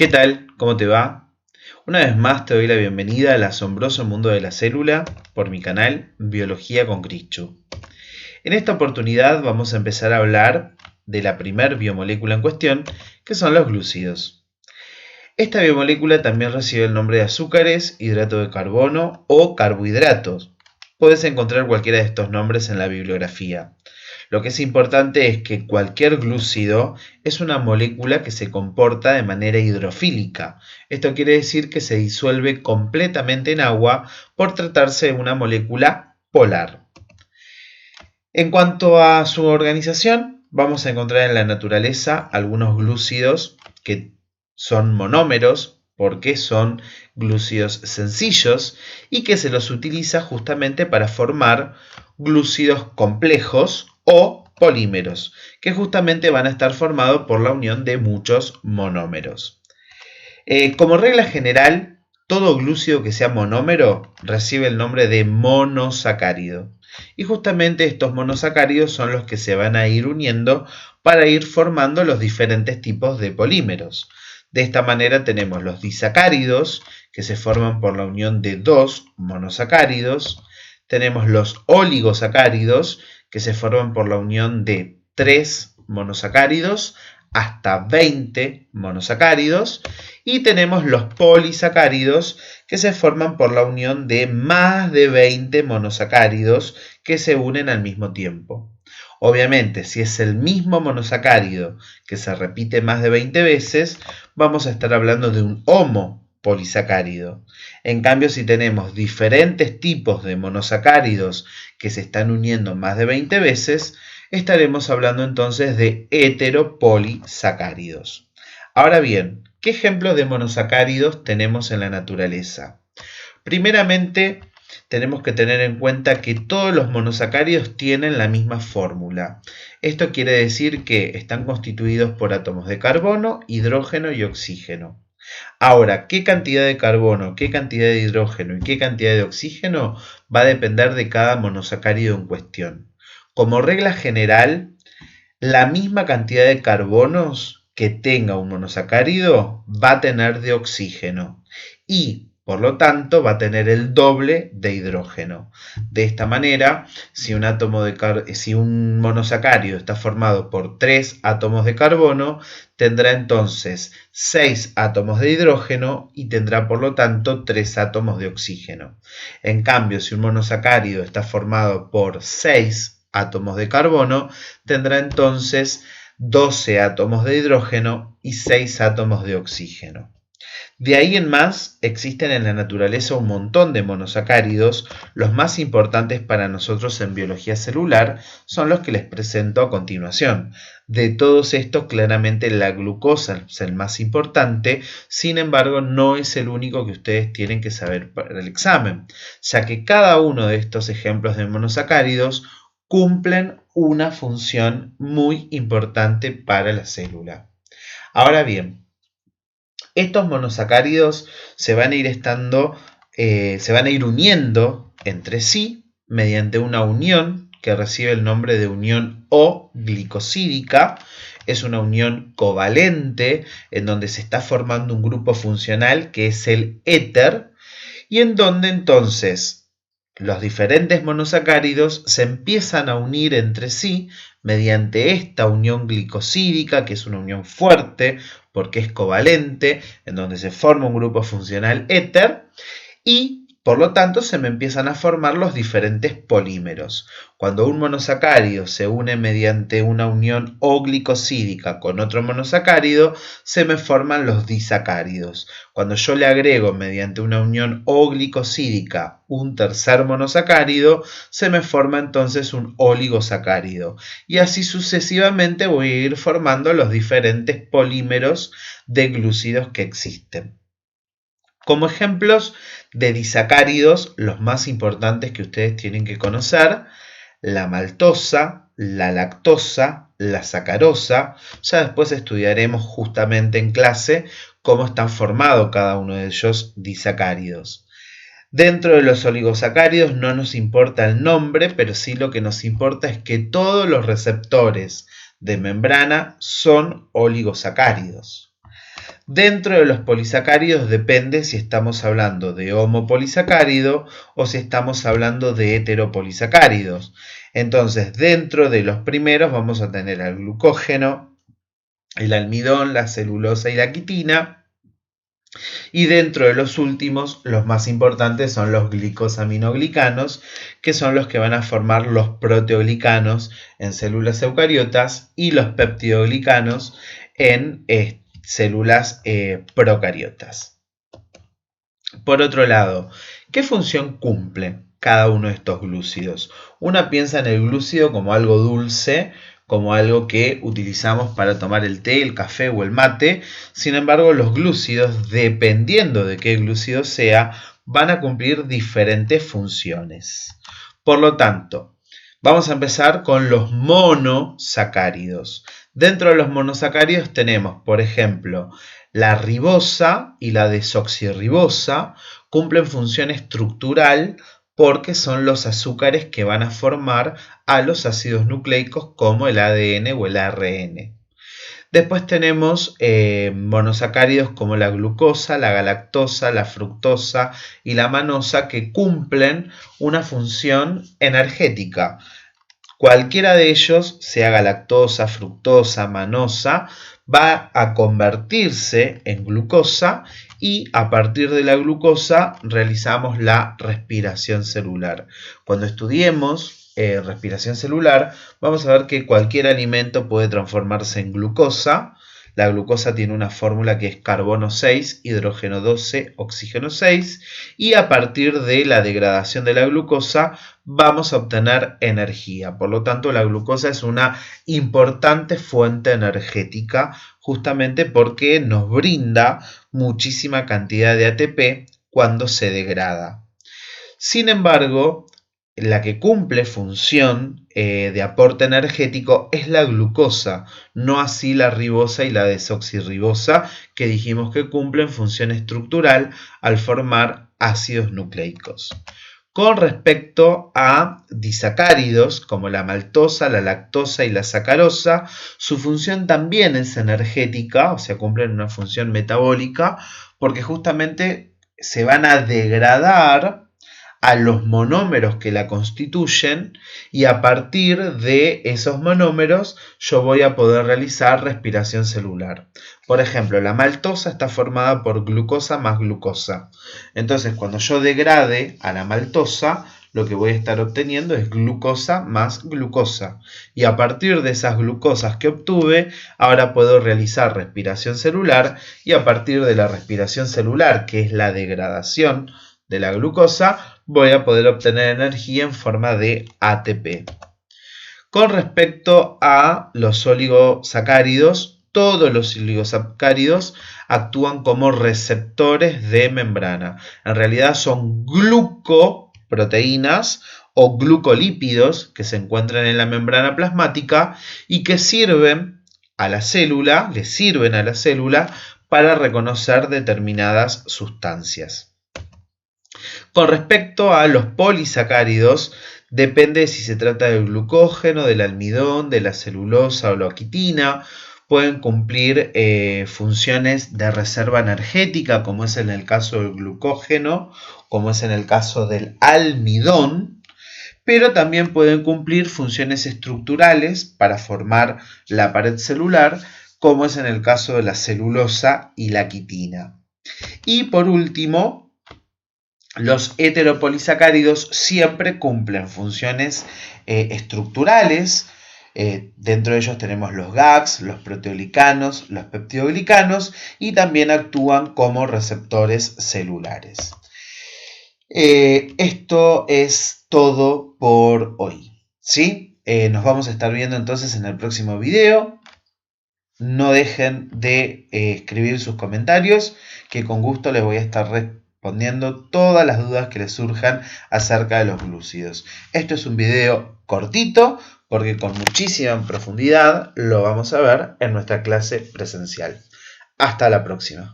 ¿Qué tal? ¿Cómo te va? Una vez más te doy la bienvenida al asombroso mundo de la célula por mi canal Biología con Crichu. En esta oportunidad vamos a empezar a hablar de la primer biomolécula en cuestión, que son los glúcidos. Esta biomolécula también recibe el nombre de azúcares, hidrato de carbono o carbohidratos. Puedes encontrar cualquiera de estos nombres en la bibliografía. Lo que es importante es que cualquier glúcido es una molécula que se comporta de manera hidrofílica. Esto quiere decir que se disuelve completamente en agua por tratarse de una molécula polar. En cuanto a su organización, vamos a encontrar en la naturaleza algunos glúcidos que son monómeros porque son glúcidos sencillos y que se los utiliza justamente para formar glúcidos complejos o polímeros, que justamente van a estar formados por la unión de muchos monómeros. Como regla general, todo glúcido que sea monómero recibe el nombre de monosacárido. Y justamente estos monosacáridos son los que se van a ir uniendo para ir formando los diferentes tipos de polímeros. De esta manera tenemos los disacáridos, que se forman por la unión de dos monosacáridos. Tenemos los oligosacáridos, que se forman por la unión de 3 monosacáridos hasta 20 monosacáridos. Y tenemos los polisacáridos, que se forman por la unión de más de 20 monosacáridos que se unen al mismo tiempo. Obviamente, si es el mismo monosacárido que se repite más de 20 veces, vamos a estar hablando de un homopolisacárido. En cambio, si tenemos diferentes tipos de monosacáridos que se están uniendo más de 20 veces, estaremos hablando entonces de heteropolisacáridos. Ahora bien, ¿qué ejemplos de monosacáridos tenemos en la naturaleza? Primeramente, tenemos que tener en cuenta que todos los monosacáridos tienen la misma fórmula. Esto quiere decir que están constituidos por átomos de carbono, hidrógeno y oxígeno. Ahora, ¿qué cantidad de carbono, qué cantidad de hidrógeno y qué cantidad de oxígeno va a depender de cada monosacárido en cuestión? Como regla general, la misma cantidad de carbonos que tenga un monosacárido va a tener de oxígeno y por lo tanto va a tener el doble de hidrógeno. De esta manera, si un monosacárido está formado por 3 átomos de carbono, tendrá entonces 6 átomos de hidrógeno y tendrá por lo tanto 3 átomos de oxígeno. En cambio, si un monosacárido está formado por 6 átomos de carbono, tendrá entonces 12 átomos de hidrógeno y 6 átomos de oxígeno. De ahí en más, existen en la naturaleza un montón de monosacáridos. Los más importantes para nosotros en biología celular son los que les presento a continuación. De todos estos, claramente la glucosa es el más importante, sin embargo, no es el único que ustedes tienen que saber para el examen, ya que cada uno de estos ejemplos de monosacáridos cumplen una función muy importante para la célula. Ahora bien, estos monosacáridos se van a ir uniendo entre sí mediante una unión que recibe el nombre de unión O-glicosídica. Es una unión covalente en donde se está formando un grupo funcional que es el éter y en donde entonces los diferentes monosacáridos se empiezan a unir entre sí mediante esta unión glicosídica, que es una unión fuerte porque es covalente, en donde se forma un grupo funcional éter y por lo tanto se me empiezan a formar los diferentes polímeros. Cuando un monosacárido se une mediante una unión O-glicosídica con otro monosacárido, se me forman los disacáridos. Cuando yo le agrego mediante una unión O-glicosídica un tercer monosacárido, se me forma entonces un oligosacárido. Y así sucesivamente voy a ir formando los diferentes polímeros de glúcidos que existen. Como ejemplos de disacáridos, los más importantes que ustedes tienen que conocer, la maltosa, la lactosa, la sacarosa. Ya después estudiaremos justamente en clase cómo están formados cada uno de ellos disacáridos. Dentro de los oligosacáridos no nos importa el nombre, pero sí lo que nos importa es que todos los receptores de membrana son oligosacáridos. Dentro de los polisacáridos depende si estamos hablando de homopolisacárido o si estamos hablando de heteropolisacáridos. Entonces, dentro de los primeros vamos a tener al glucógeno, el almidón, la celulosa y la quitina. Y dentro de los últimos, los más importantes son los glicosaminoglicanos, que son los que van a formar los proteoglicanos en células eucariotas y los peptidoglicanos en células procariotas. Por otro lado, ¿qué función cumple cada uno de estos glúcidos? Una piensa en el glúcido como algo dulce, como algo que utilizamos para tomar el té, el café o el mate. Sin embargo, los glúcidos, dependiendo de qué glúcido sea, van a cumplir diferentes funciones. Por lo tanto, vamos a empezar con los monosacáridos. Dentro de los monosacáridos tenemos, por ejemplo, la ribosa y la desoxirribosa. Cumplen función estructural porque son los azúcares que van a formar a los ácidos nucleicos como el ADN o el ARN. Después tenemos monosacáridos como la glucosa, la galactosa, la fructosa y la manosa, que cumplen una función energética. Cualquiera de ellos, sea galactosa, fructosa, manosa, va a convertirse en glucosa y a partir de la glucosa realizamos la respiración celular. Cuando estudiemos respiración celular, vamos a ver que cualquier alimento puede transformarse en glucosa. La glucosa tiene una fórmula que es carbono 6, hidrógeno 12, oxígeno 6, y a partir de la degradación de la glucosa vamos a obtener energía. Por lo tanto, la glucosa es una importante fuente energética justamente porque nos brinda muchísima cantidad de ATP cuando se degrada. Sin embargo, la que cumple función de aporte energético es la glucosa, no así la ribosa y la desoxirribosa, que dijimos que cumplen función estructural al formar ácidos nucleicos. Con respecto a disacáridos como la maltosa, la lactosa y la sacarosa, su función también es energética, o sea, cumplen una función metabólica, porque justamente se van a degradar a los monómeros que la constituyen y a partir de esos monómeros yo voy a poder realizar respiración celular. Por ejemplo, la maltosa está formada por glucosa más glucosa. Entonces, cuando yo degrade a la maltosa, lo que voy a estar obteniendo es glucosa más glucosa. Y a partir de esas glucosas que obtuve, ahora puedo realizar respiración celular y a partir de la respiración celular, que es la degradación de la glucosa, voy a poder obtener energía en forma de ATP. Con respecto a los oligosacáridos, todos los oligosacáridos actúan como receptores de membrana. En realidad son glucoproteínas o glucolípidos que se encuentran en la membrana plasmática y que sirven a la célula, le sirven a la célula para reconocer determinadas sustancias. Con respecto a los polisacáridos, depende si se trata del glucógeno, del almidón, de la celulosa o la quitina. Pueden cumplir funciones de reserva energética, como es en el caso del glucógeno, como es en el caso del almidón, pero también pueden cumplir funciones estructurales para formar la pared celular, como es en el caso de la celulosa y la quitina. Y por último, los heteropolisacáridos siempre cumplen funciones estructurales. Dentro de ellos tenemos los GAGs, los proteoglicanos, los peptidoglicanos y también actúan como receptores celulares. Esto es todo por hoy, ¿sí? Nos vamos a estar viendo entonces en el próximo video. No dejen de escribir sus comentarios, que con gusto les voy a estar respondiendo todas las dudas que les surjan acerca de los glúcidos. Esto es un video cortito porque con muchísima profundidad lo vamos a ver en nuestra clase presencial. Hasta la próxima.